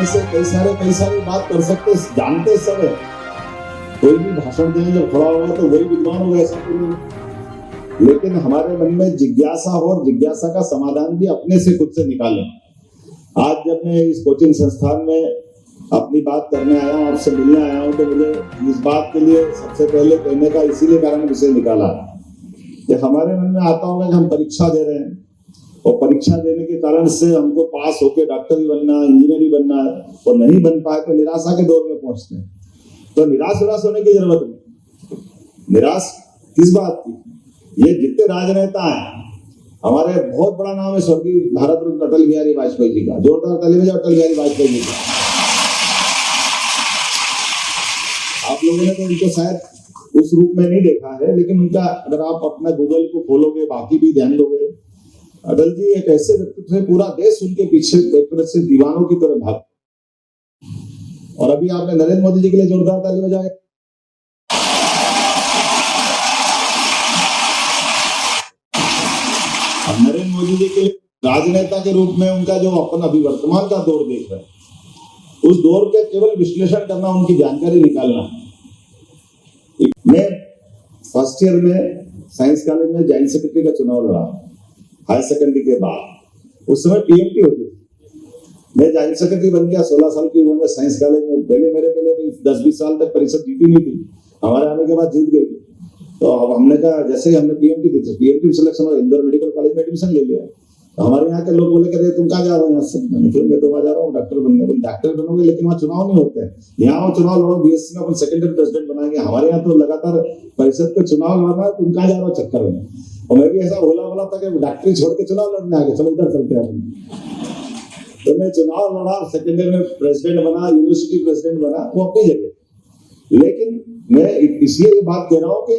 से कई सारी बात कर सकते, जानते सब है। कोई भी भाषण देने जब खड़ा होगा तो वही विद्वान होगा, ऐसा कोई नहीं। लेकिन हमारे मन में जिज्ञासा हो और जिज्ञासा का समाधान भी अपने से खुद से निकालें। आज जब मैं इस कोचिंग संस्थान में अपनी बात करने आया हूँ, आपसे मिलने आया हूँ, तो मुझे इस बात के लिए सबसे पहले कहने का इसीलिए कारण विषय निकाला कि हमारे मन में आता होगा कि हम परीक्षा दे रहे हैं और परीक्षा देने के कारण से हमको पास होके डॉक्टर ही बनना, इंजीनियर ही बनना है, और नहीं बन पाए तो निराशा के दौर में पहुंचते हैं। तो निराश होने की जरूरत नहीं। निराश किस बात की? ये जितने राजनेता हैं, हमारे बहुत बड़ा नाम है स्वर्गीय भारत रत्न अटल बिहारी वाजपेयी जी का। जोरदार ताली बजाओ अटल बिहारी वाजपेयी जी का। आप लोगों ने तो उनको शायद उस रूप में नहीं देखा है, लेकिन उनका अगर आप अपना गूगल को खोलोगे, बाकी भी ध्यान दोगे, अटल जी एक ऐसे व्यक्तित्व है, पूरा देश उनके पीछे एक तरह से दीवानों की तरह भाग। और अभी आपने नरेंद्र मोदी जी के लिए जोरदार ताली बजाए। नरेंद्र मोदी जी के राजनेता के रूप में उनका जो अपन अभी वर्तमान का दौर देख रहे हैं, उस दौर के केवल विश्लेषण करना, उनकी जानकारी निकालना। मैं फर्स्ट ईयर में साइंस कॉलेज में जॉइंट सेक्रेटरी का चुनाव लड़ा, हायर सेकेंडरी के बाद। उस समय पीएमटी होती थी, मैं जॉइंट सेक्रेटरी बन गया 16 साल की उम्र में साइंस कॉलेज में। मेरे पहले 10-20 साल तक परिषद जीती नहीं थी, हमारे आने के बाद जीत गई। तो अब हमने कहा, जैसे ही हमने पीएमटी दी, पीएमटी सिलेक्शन और इंदौर मेडिकल कॉलेज में एडमिशन ले लिया। तो हमारे यहाँ के लोग बोले कहते तुम कहाँ जा रहे हो यहाँ से? मैंने कहा मैं तो वहाँ जा रहा हूँ डॉक्टर बनने। डॉक्टर बनोगे लेकिन वहाँ चुनाव नहीं होते हैं। यहाँ वो चुनाव लड़ो, बीएससी में अपन सेकेंडरी प्रेसिडेंट बनाएंगे। हमारे यहाँ तो लगातार परिषद के चुनाव लड़ना है, तुम कहाँ जा रहे हो चक्कर में? और मैं भी ऐसा बोला था कि डॉक्टरी छोड़ के चुनाव लड़ने आ गए, चलो इधर चलते हैं। तो मैं चुनाव लड़ा, सेकेंडरी में प्रेसिडेंट बना, यूनिवर्सिटी प्रेसिडेंट बना, वो अपनी जगह। लेकिन मैं इसलिए ये बात कह रहा हूँ कि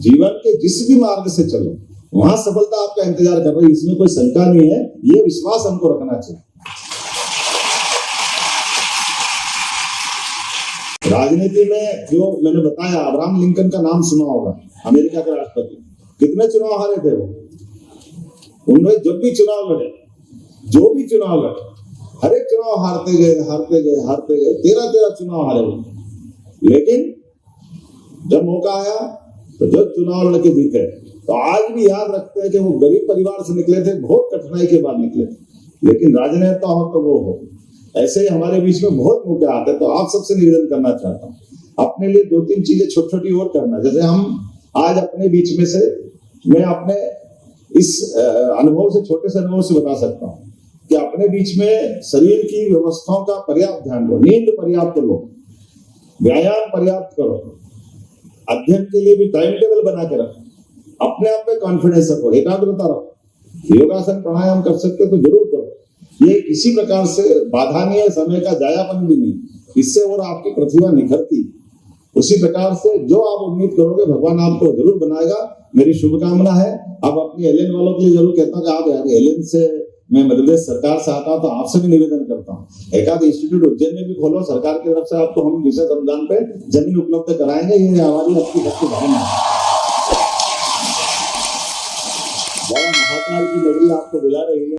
जीवन के जिस भी मार्ग से चलो, वहां सफलता आपका इंतजार कर रही है, इसमें कोई शंका नहीं है। ये विश्वास हमको रखना चाहिए। राजनीति में जो मैंने बताया, अब्राहम लिंकन का नाम सुना होगा, अमेरिका के राष्ट्रपति। कितने चुनाव हारे थे वो? उन्होंने जब भी चुनाव लड़े, जो भी चुनाव लड़े, हर एक चुनाव हारते गए। 13 चुनाव हारे वो। लेकिन जब मौका आया तो जो चुनाव लड़के जीते। तो आज भी याद रखते हैं कि वो गरीब परिवार से निकले थे, बहुत कठिनाई के बाद निकले थे, लेकिन राजनेता हो तो वो हो। ऐसे ही हमारे बीच में बहुत मौके आते हैं। तो आप सबसे निवेदन करना चाहता हूँ, अपने लिए 2-3 चीजें छोटी और करना। जैसे हम आज अपने बीच में से, मैं अपने इस अनुभव से, छोटे से अनुभव से बता सकता हूँ कि अपने बीच में शरीर की व्यवस्थाओं का पर्याप्त ध्यान दो। नींद पर्याप्त लो, व्यायाम पर्याप्त करो, अध्ययन के लिए भी टाइम टेबल बना के रखो, अपने आप में कॉन्फिडेंस रखो, एकाग्रता रखो। योगासन प्राणायाम कर सकते तो जरूर करो। ये किसी प्रकार से बाधा नहीं है, समय का जायापन भी नहीं। इससे और आपकी प्रतिभा निखरती। उसी प्रकार से जो आप उम्मीद करोगे, भगवान आपको जरूर बनाएगा। मेरी शुभकामना है। अब अपनी एलएन वालों के लिए जरूर कहता हूँ कि आप एलएन से, मैं मध्य प्रदेश सरकार से आता हूँ, तो आपसे भी निवेदन करता हूँ, एकाध इंस्टीट्यूट उज्जैन में भी खोलो। सरकार की तरफ से आपको हम विशेष अनुदान पे जमीन उपलब्ध कराएंगे। ये हमारी आपकी भक्ति भावना है। महाकाल की नगरी आपको बुला रही है।